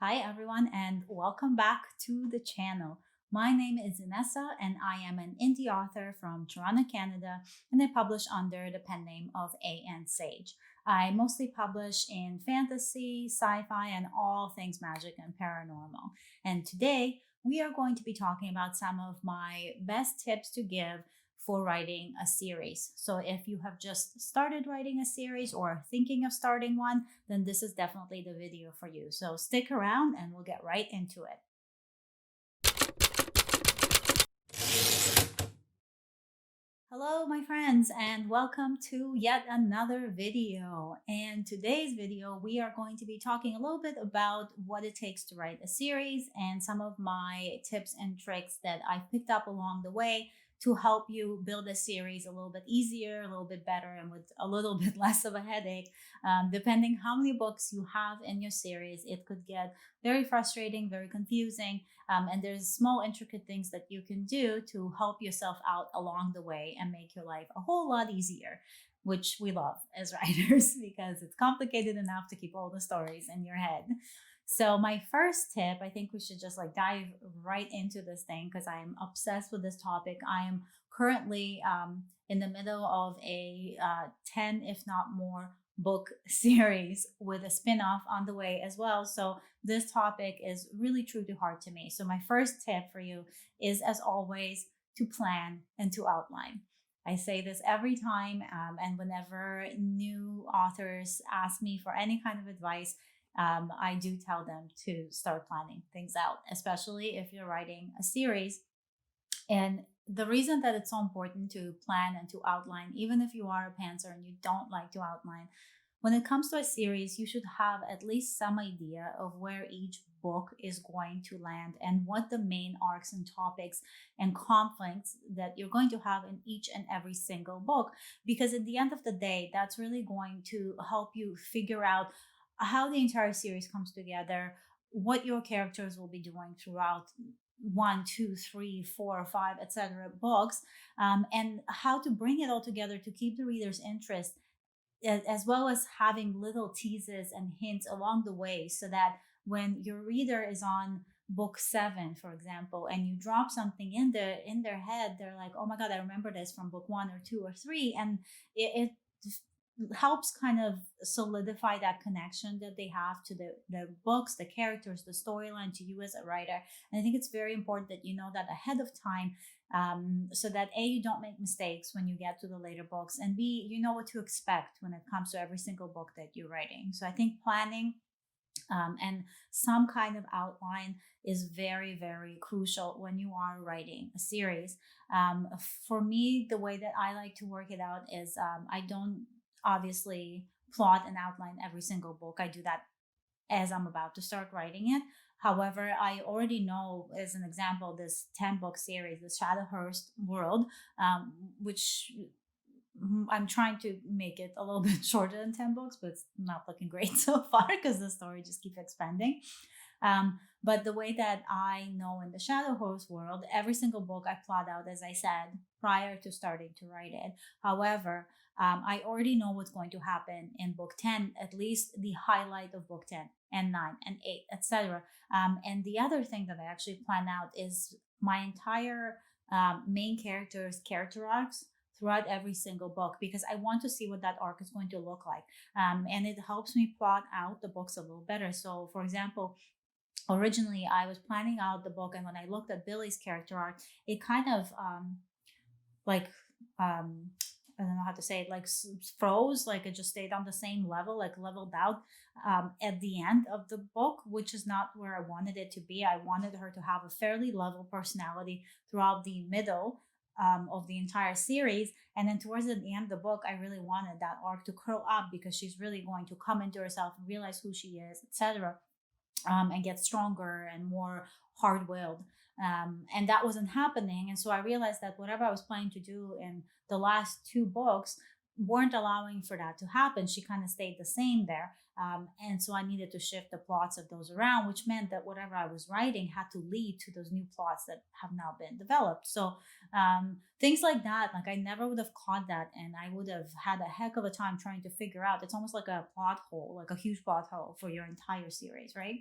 Hi, everyone, and welcome back to the channel. My name is Inessa, and I am an indie author from Toronto, Canada, and I publish under the pen name of A.N. Sage. I mostly publish in fantasy, sci fi, and all things magic and paranormal. And today, we are going to be talking about some of my best tips to give for writing a series. So, if you have just started writing a series or are thinking of starting one, then this is definitely the video for you. So stick around and we'll get right into it. Hello, my friends, and welcome to yet another video. And today's video, we are going to be talking a little bit about what it takes to write a series and some of my tips and tricks that I've picked up along the way to help you build a series a little bit easier, a little bit better, and with a little bit less of a headache. Depending how many books you have in your series, it could get very frustrating, very confusing, and there's small intricate things that you can do to help yourself out along the way and make your life a whole lot easier, which we love as writers because it's complicated enough to keep all the stories in your head. So my first tip, I think we should just like dive right into this thing because I'm obsessed with this topic. I am currently in the middle of a 10, if not more, book series with a spin-off on the way as well. So this topic is really true to heart to me. So my first tip for you is, as always, to plan and to outline. I say this every time, and whenever new authors ask me for any kind of advice, I do tell them to start planning things out, especially if you're writing a series. And the reason that it's so important to plan and to outline, even if you are a pantser and you don't like to outline, when it comes to a series, you should have at least some idea of where each book is going to land and what the main arcs and topics and conflicts that you're going to have in each and every single book. Because at the end of the day, that's really going to help you figure out how the entire series comes together, what your characters will be doing throughout one, two, three, four, five, etc. books, and how to bring it all together to keep the reader's interest, as well as having little teases and hints along the way so that when your reader is on book 7, for example, and you drop something in their head, they're like, oh my god, I remember this from book 1 or 2 or 3, and it helps kind of solidify that connection that they have to the books, the characters, the storyline, to you as a writer. And I think it's very important that you know that ahead of time, so that A, you don't make mistakes when you get to the later books, and B, you know what to expect when it comes to every single book that you're writing. So I think planning and some kind of outline is very, very crucial when you are writing a series. For me, the way that I like to work it out is I don't obviously plot and outline every single book. I do that as I'm about to start writing it. However, I already know, as an example, this 10-book series, the Shadowhurst World, which I'm trying to make it a little bit shorter than 10 books, but it's not looking great so far because the story just keeps expanding. But the way that I know in the Shadowhorse world, every single book I plot out, as I said, prior to starting to write it. However, I already know what's going to happen in book 10, at least the highlight of book 10 and 9 and 8, etc. And the other thing that I actually plan out is my entire main character's character arcs throughout every single book, because I want to see what that arc is going to look like. And it helps me plot out the books a little better. So, for example, originally I was planning out the book, and when I looked at Billy's character arc, it kind of like um I don't know how to say it, like froze, like it just stayed on the same level, like leveled out at the end of the book, which is not where I wanted it to be. I wanted her to have a fairly level personality throughout the middle of the entire series. And then towards the end of the book, I really wanted that arc to curl up because she's really going to come into herself and realize who she is, etc., and get stronger and more hard-willed. And that wasn't happening. And so I realized that whatever I was planning to do in the last 2 books weren't allowing for that to happen. She kind of stayed the same there. And so I needed to shift the plots of those around, which meant that whatever I was writing had to lead to those new plots that have now been developed. So things like that, like I never would have caught that, and I would have had a heck of a time trying to figure out. It's almost like a plot hole, like a huge plot hole for your entire series, right?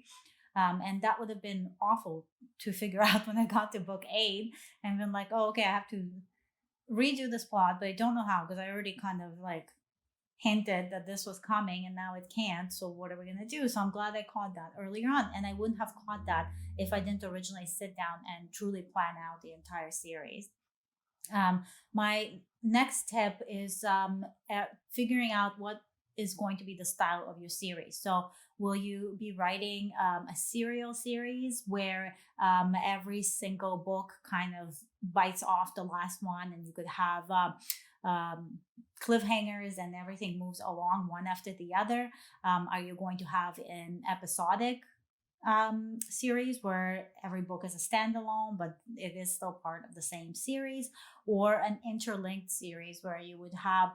And that would have been awful to figure out when I got to book 8 and been like, oh, okay, I have to redo this plot, but I don't know how because I already kind of like hinted that this was coming and now it can't. So what are we going to do? So I'm glad I caught that earlier on. And I wouldn't have caught that if I didn't originally sit down and truly plan out the entire series. My next tip is figuring out what is going to be the style of your series. So, will you be writing a serial series where every single book kind of bites off the last one, and you could have cliffhangers and everything moves along one after the other? Are you going to have an episodic series where every book is a standalone, but it is still part of the same series, or an interlinked series where you would have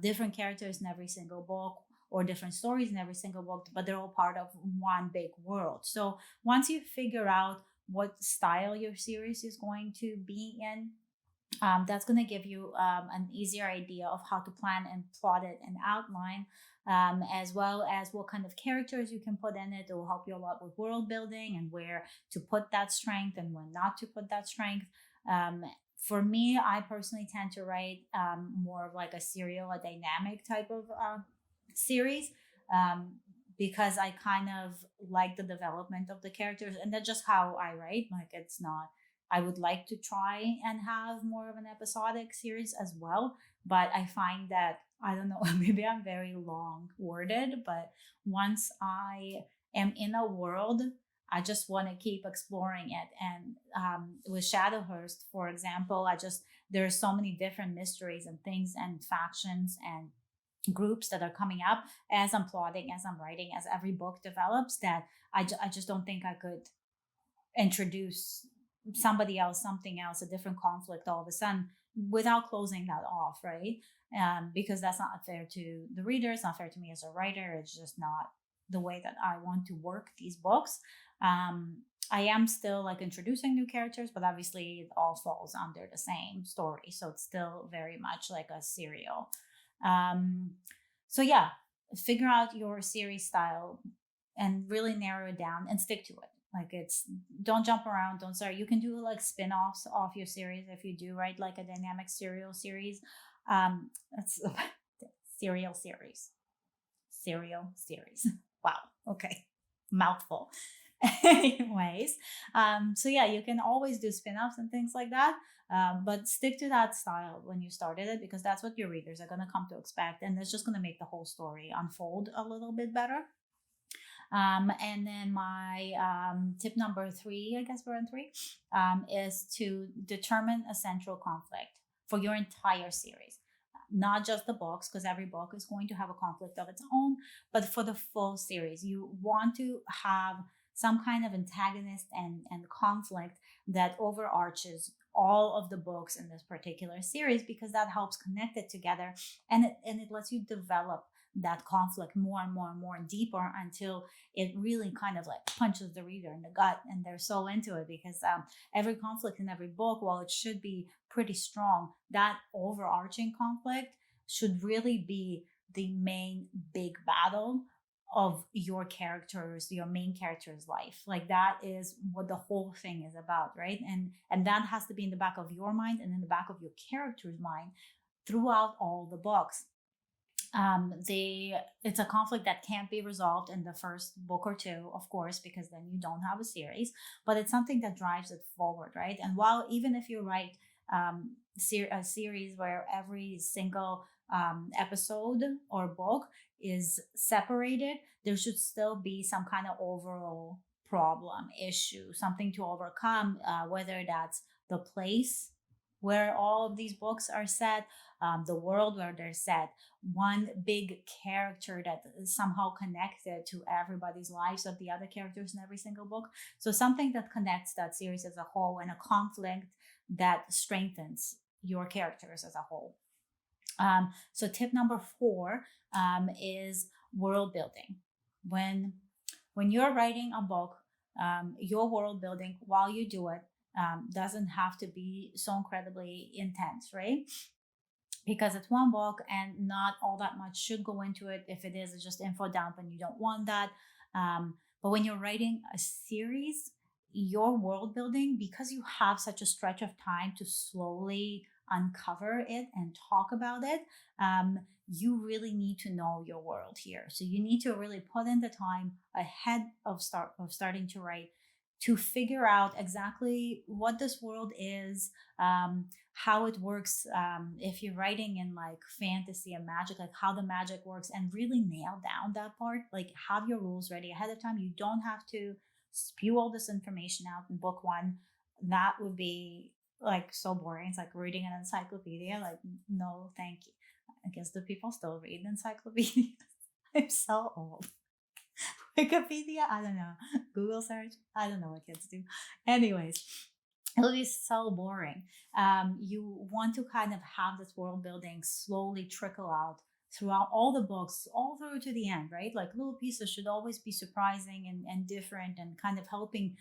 different characters in every single book or different stories in every single book, but they're all part of one big world. So once you figure out what style your series is going to be in, that's going to give you an easier idea of how to plan and plot it and outline, as well as what kind of characters you can put in it. It will help you a lot with world building and where to put that strength and when not to put that strength. For me, I personally tend to write more of like a serial, a dynamic type of series, because I kind of like the development of the characters, and that's just how I write. Like, it's not, I would like to try and have more of an episodic series as well, but I find that, I don't know, maybe I'm very long worded, but once I am in a world, I just want to keep exploring it. And with Shadowhurst, for example, there are so many different mysteries and things and factions and groups that are coming up as I'm plotting, as I'm writing, as every book develops, that I just don't think I could introduce somebody else, something else, a different conflict all of a sudden without closing that off, right? Because that's not fair to the reader. It's not fair to me as a writer. It's just not the way that I want to work these books. I am still like introducing new characters, but obviously it all falls under the same story. So it's still very much like a serial. So yeah, figure out your series style and really narrow it down and stick to it. Like, don't jump around, don't start. You can do like spin-offs off your series if you do write like a dynamic serial series. That's serial series. Serial series. Wow. Okay. Mouthful. Anyways, so yeah, you can always do spin-offs and things like that. But stick to that style when you started it, because that's what your readers are going to come to expect, and it's just going to make the whole story unfold a little bit better. And then my tip number 3, I guess we're on 3, is to determine a central conflict for your entire series. Not just the books, because every book is going to have a conflict of its own, but for the full series, you want to have some kind of antagonist and conflict that overarches all of the books in this particular series, because that helps connect it together, and it lets you develop that conflict more and more and more and deeper until it really kind of like punches the reader in the gut and they're so into it. Because every conflict in every book, while it should be pretty strong, that overarching conflict should really be the main big battle of your main character's life. Like, that is what the whole thing is about, right? And that has to be in the back of your mind and in the back of your character's mind throughout all the books. It's a conflict that can't be resolved in the first book or two, of course, because then you don't have a series, but it's something that drives it forward, right? And while, even if you write a series where every single episode or book is separated, there should still be some kind of overall problem, issue, something to overcome, whether that's the place where all of these books are set, the world where they're set, one big character that is somehow connected to everybody's lives of the other characters in every single book. So something that connects that series as a whole, and a conflict that strengthens your characters as a whole. So tip number 4 is world building. When you're writing a book, your world building while you do it doesn't have to be so incredibly intense, right? Because it's one book and not all that much should go into it. If it is, it's just info dump and you don't want that. But when you're writing a series, your world building, because you have such a stretch of time to slowly uncover it and talk about it, you really need to know your world here. So you need to really put in the time ahead of starting to write to figure out exactly what this world is, how it works. If you're writing in like fantasy and magic, like how the magic works, and really nail down that part. Like have your rules ready ahead of time. You don't have to spew all this information out in book one. That would be like so boring. It's like reading an encyclopedia. Like, no, thank you. I guess the people still read encyclopedias. I'm so old. Wikipedia, I don't know. Google search, I don't know what kids do. Anyways, it'll be so boring. You want to kind of have this world building slowly trickle out throughout all the books, all through to the end, right? Like little pieces should always be surprising and different and kind of helping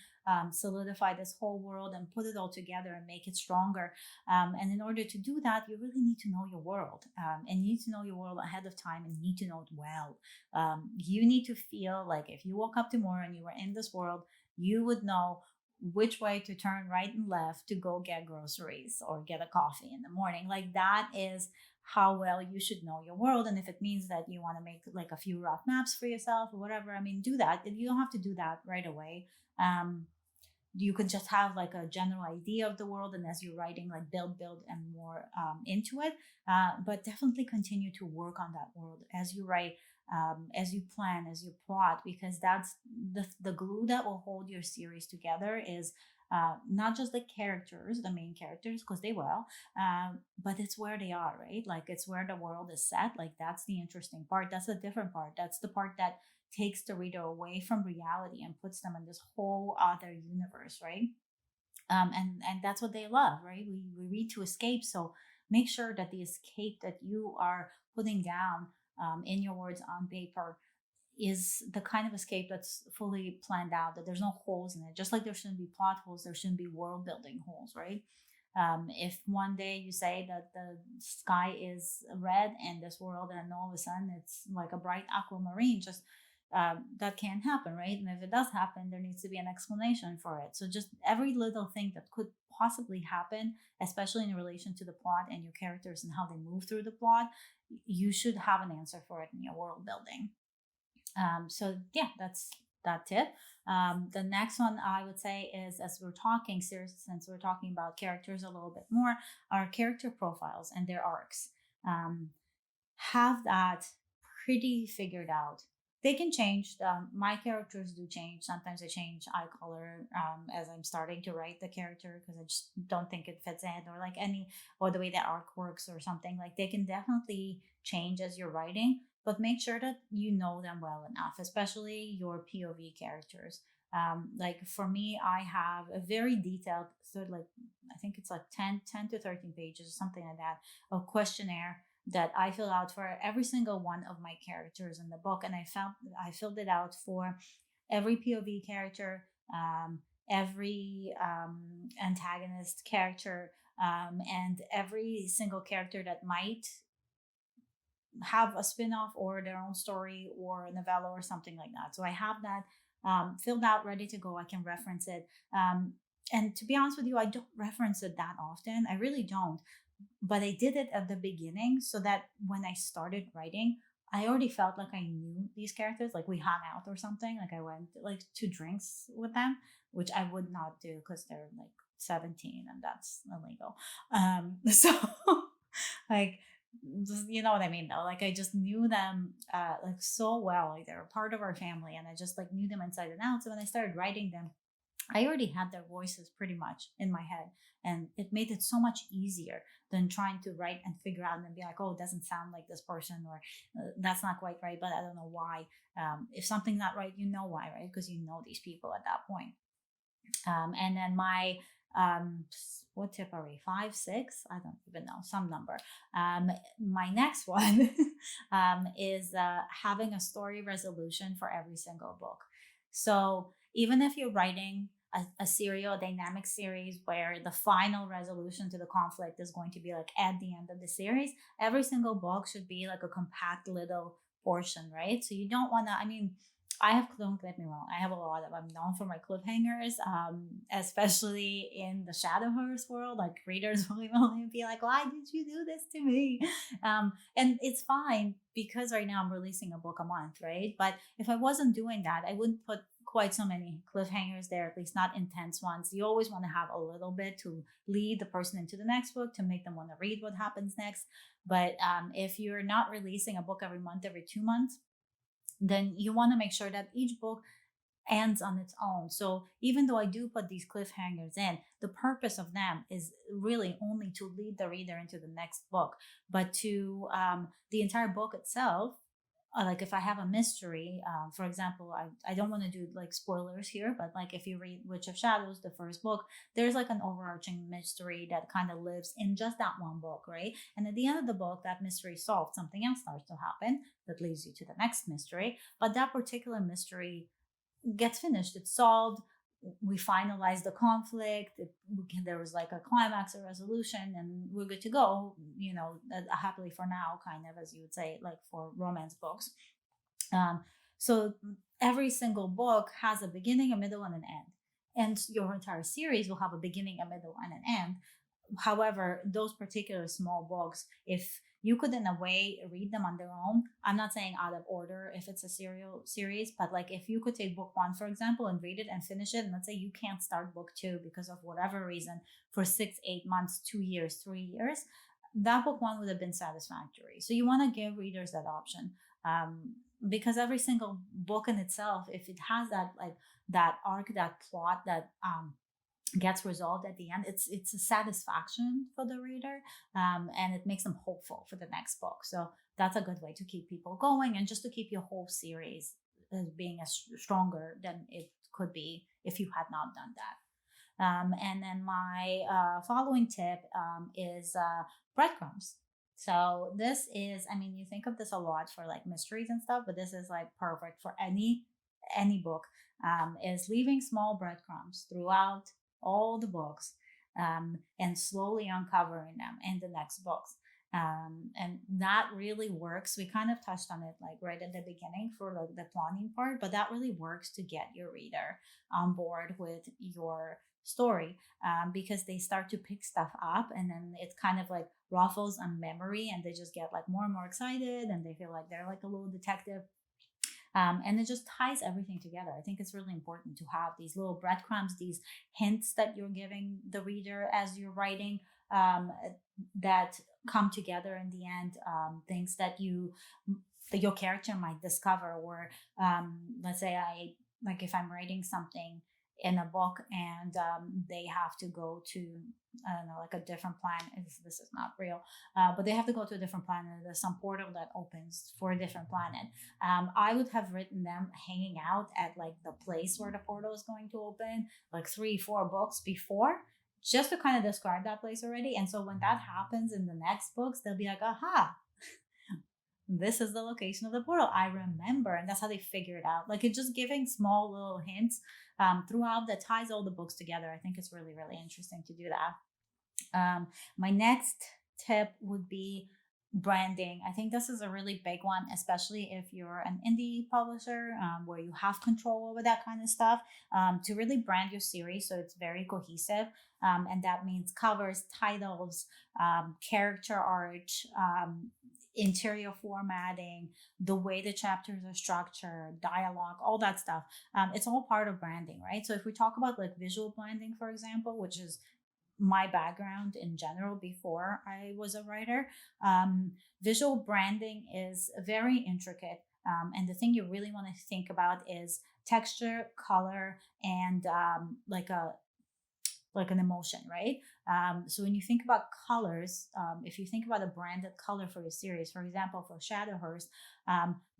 solidify this whole world and put it all together and make it stronger. And in order to do that, you really need to know your world, and you need to know your world ahead of time and need to know it well. You need to feel like if you woke up tomorrow and you were in this world, you would know which way to turn right and left to go get groceries or get a coffee in the morning. Like that is how well you should know your world. And if it means that you want to make like a few rough maps for yourself or whatever, I mean, do that. You don't have to do that right away. You can just have like a general idea of the world, and as you're writing, like build and more into it. But definitely continue to work on that world as you write, as you plan, as you plot, because that's the glue that will hold your series together. Is not just the characters, the main characters, because they will, but it's where they are, right? Like it's where the world is set. Like that's the interesting part. That's the different part. That's the part that takes the reader away from reality and puts them in this whole other universe, right? And that's what they love, right? We read to escape, so make sure that the escape that you are putting down in your words on paper is the kind of escape that's fully planned out, that there's no holes in it. Just like there shouldn't be plot holes, there shouldn't be world building holes, right? If one day you say that the sky is red in this world and all of a sudden it's like a bright aquamarine, just that can't happen, right? And if it does happen, there needs to be an explanation for it. So just every little thing that could possibly happen, especially in relation to the plot and your characters and how they move through the plot, you should have an answer for it in your world building. So yeah, that's it. The next one I would say is, as we're talking, since we're talking about characters a little bit more, are character profiles and their arcs. Have that pretty figured out. They can change. My characters do change. Sometimes I change eye color as I'm starting to write the character because I just don't think it fits in, or like or the way that arc works or something. Like they can definitely change as you're writing, but make sure that you know them well enough, especially your POV characters. Like for me, I have a very detailed, so like I think it's like 10 to 13 pages, something like that, a questionnaire that I fill out for every single one of my characters in the book. And I filled it out for every POV character, every antagonist character, and every single character that might have a spin-off or their own story or a novella or something like that. So I have that filled out, ready to go. I can reference it. And to be honest with you, I don't reference it that often. I really don't. But I did it at the beginning so that when I started writing, I already felt like I knew these characters. Like we hung out or something. Like I went like to drinks with them, which I would not do because they're like 17 and that's illegal. So like, you know what I mean though? Like I just knew them like so well. Like they were part of our family, and I just like knew them inside and out. So when I started writing them, I already had their voices pretty much in my head, and it made it so much easier than trying to write and figure out and then be like, oh, it doesn't sound like this person, or that's not quite right, but I don't know why. If something's not right, you know why, right? Because you know these people at that point. And then my what tip are we, 5 6, I don't even know, some number. My next one is having a story resolution for every single book. So even if you're writing a serial, a dynamic series where the final resolution to the conflict is going to be like at the end of the series, every single book should be like a compact little portion, right? So you don't want to, I mean, don't get me wrong, I have a lot of, I'm known for my cliffhangers, especially in the Shadowverse world. Like readers will be like, why did you do this to me? And it's fine because right now I'm releasing a book a month, right? But if I wasn't doing that, I wouldn't put quite so many cliffhangers there, at least not intense ones. You always want to have a little bit to lead the person into the next book, to make them want to read what happens next. But if you're not releasing a book every month, every 2 months, then you want to make sure that each book ends on its own. So even though I do put these cliffhangers in, the purpose of them is really only to lead the reader into the next book. But to the entire book itself, like if I have a mystery, for example, I don't want to do like spoilers here, but like if you read Witch of Shadows, the first book, there's like an overarching mystery that kind of lives in just that one book, right? And at the end of the book, that mystery is solved, something else starts to happen that leads you to the next mystery. But that particular mystery gets finished, it's solved, we finalize the conflict, there was like a climax or resolution, and we're good to go, you know, happily for now, kind of, as you would say, like for romance books. um, so every single book has a beginning, a middle, and an end, and your entire series will have a beginning, a middle, and an end. However, those particular small books, if you could in a way read them on their own, I'm not saying out of order if it's a serial series, but like if you could take book one, for example, and read it and finish it, and let's say you can't start book two because of whatever reason for 6, 8 months, 2 years, 3 years, that book one would have been satisfactory. So you want to give readers that option. Because every single book in itself, if it has that like that arc, that plot, that gets resolved at the end, it's a satisfaction for the reader, and it makes them hopeful for the next book. So that's a good way to keep people going, and just to keep your whole series being as stronger than it could be if you had not done that. And then my following tip is breadcrumbs. So this is, I mean, you think of this a lot for like mysteries and stuff, but this is like perfect for any book. Is leaving small breadcrumbs throughout all the books, and slowly uncovering them in the next books. And that really works. We kind of touched on it like right at the beginning for like the plotting part, but that really works to get your reader on board with your story, because they start to pick stuff up, and then it's kind of like ruffles on memory, and they just get like more and more excited, and they feel like they're like a little detective. And it just ties everything together. I think it's really important to have these little breadcrumbs, these hints that you're giving the reader as you're writing, that come together in the end. Things that your character might discover, or let's say I like if I'm writing something in a book, and they have to go to, I don't know, like a different planet. This is not real, but they have to go to a different planet. There's some portal that opens for a different planet. I would have written them hanging out at like the place where the portal is going to open, like 3, 4 books before, just to kind of describe that place already. And so when that happens in the next books, they'll be like, aha, this is the location of the portal, I remember. And that's how they figure it out. Like it's just giving small little hints throughout that ties all the books together. I think it's really, really interesting to do that. My next tip would be branding. I think this is a really big one, especially if you're an indie publisher, where you have control over that kind of stuff, to really brand your series so it's very cohesive. And that means covers, titles, character art, interior formatting, the way the chapters are structured, dialogue, all that stuff. It's all part of branding, right? So if we talk about like visual branding, for example, which is my background in general before I was a writer, visual branding is very intricate. And the thing you really want to think about is texture, color, and like an emotion, right? So when you think about colors, if you think about a branded color for your series, for example, for Shadowverse,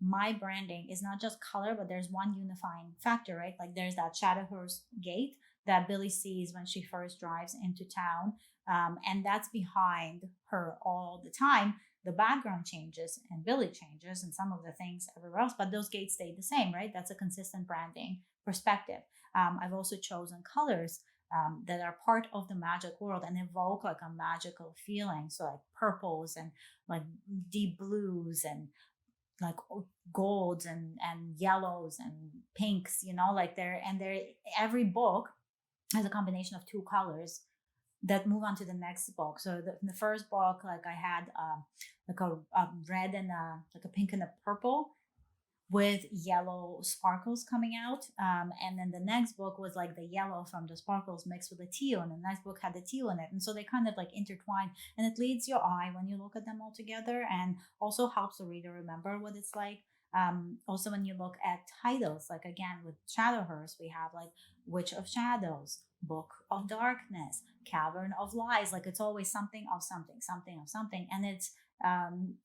my branding is not just color, but there's one unifying factor, right? Like there's that Shadowverse gate that Billy sees when she first drives into town, and that's behind her all the time. The background changes and Billy changes and some of the things everywhere else, but those gates stay the same, right? That's a consistent branding perspective. I've also chosen colors that are part of the magic world and evoke like a magical feeling. So like purples and like deep blues and like golds and yellows and pinks, you know, like they're every book has a combination of two colors that move on to the next book. So the first book, like I had like a red and like a pink and a purple with yellow sparkles coming out. And then the next book was like the yellow from the sparkles mixed with the teal, and the next book had the teal in it. And so they kind of like intertwine, and it leads your eye when you look at them all together, and also helps the reader remember what it's like. Also, when you look at titles, like again with Shadowhurst, we have like Witch of Shadows, Book of Darkness, Cavern of Lies. Like it's always something of something, something of something, and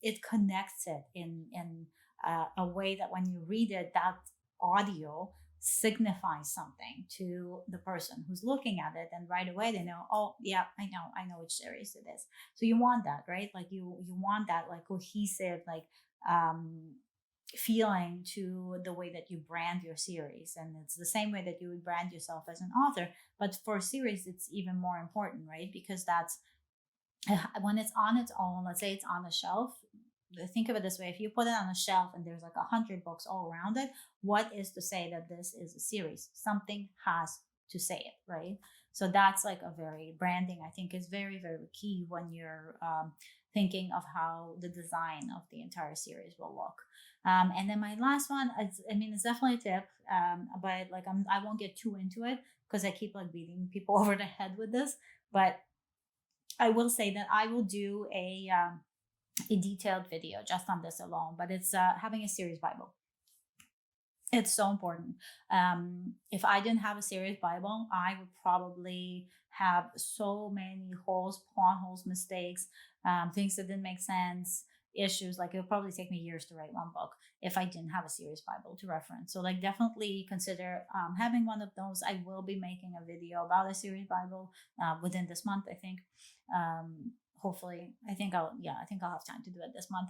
it connects it in a way that when you read it, that audio signifies something to the person who's looking at it, and right away they know, oh yeah, I know which series it is. So you want that, right? Like you want that like cohesive, like um feeling to the way that you brand your series. And it's the same way that you would brand yourself as an author, but for a series it's even more important, right? Because that's when it's on its own. Let's say it's on the shelf. Think of it this way: if you put it on a shelf and there's like 100 books all around it, what is to say that this is a series? Something has to say it, right? So that's like a very branding, I think, is very, very key when you're thinking of how the design of the entire series will look. And then my last one, I mean, it's definitely a tip, but like I won't get too into it because I keep like beating people over the head with this. But I will say that I will do a detailed video just on this alone, but it's having a series Bible. It's so important. If I didn't have a series Bible, I would probably have so many holes, plot holes, mistakes, things that didn't make sense, issues. Like it would probably take me years to write one book if I didn't have a series Bible to reference. So like definitely consider having one of those. I will be making a video about a series Bible within this month, I think. Hopefully, I think I'll have time to do it this month.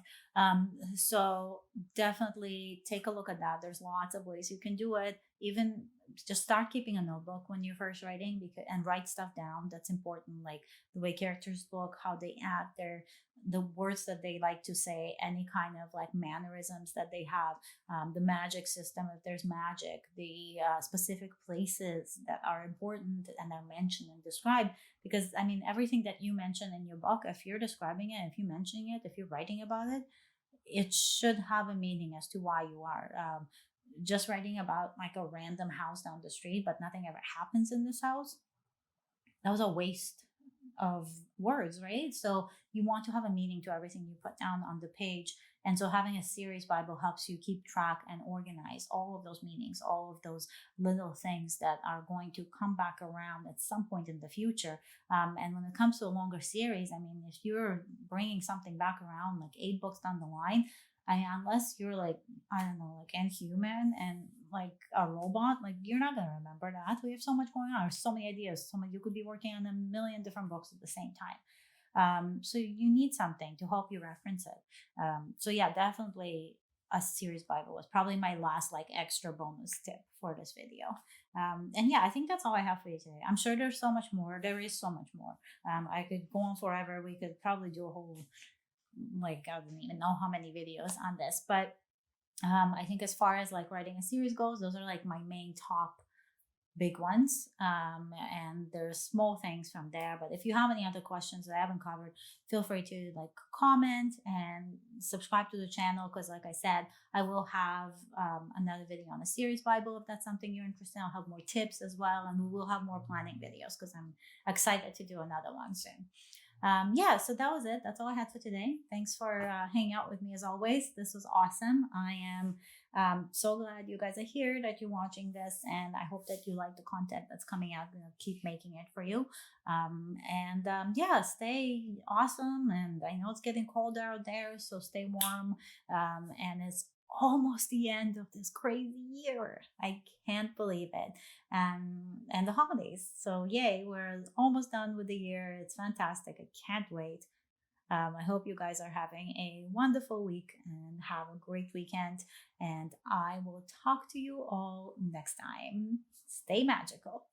So definitely take a look at that. There's lots of ways you can do it. Even just start keeping a notebook when you're first writing, and write stuff down. That's important, like the way characters look, how they act, the words that they like to say, any kind of like mannerisms that they have, the magic system, if there's magic, the specific places that are important and are mentioned and described. Because I mean, everything that you mention in your book, if you're describing it, if you're mentioning it, if you're writing about it, it should have a meaning as to why you are. Just writing about like a random house down the street, but nothing ever happens in this house, that was a waste of words, right? So you want to have a meaning to everything you put down on the page. And so having a series Bible helps you keep track and organize all of those meanings, all of those little things that are going to come back around at some point in the future. And when it comes to a longer series, I mean, if you're bringing something back around like 8 books down the line, unless you're like, I don't know, like Inhuman and like a robot, like you're not gonna remember that. We have so much going on. There's so many ideas. You could be working on a million different books at the same time. So you need something to help you reference it. So yeah, definitely a series Bible was probably my last like extra bonus tip for this video. And yeah, I think that's all I have for you today. I'm sure there's so much more. There is so much more. I could go on forever. We could probably do a whole, like, I don't even know how many videos on this, but I think as far as like writing a series goes, those are like my main top big ones. And there's small things from there. But if you have any other questions that I haven't covered, feel free to like comment and subscribe to the channel, because like I said, I will have another video on a series Bible if that's something you're interested in. I'll have more tips as well, and we will have more planning videos because I'm excited to do another one soon. Yeah, so that was it. That's all I had for today. Thanks for hanging out with me as always. This was awesome. I am so glad you guys are here, that you're watching this, and I hope that you like the content that's coming out. I'm gonna keep making it for you. Yeah, stay awesome. And I know it's getting colder out there, so stay warm. And it's almost the end of this crazy year. I can't believe it. And the holidays. So yay, we're almost done with the year. It's fantastic. I can't wait. I hope you guys are having a wonderful week and have a great weekend. And I will talk to you all next time. Stay magical.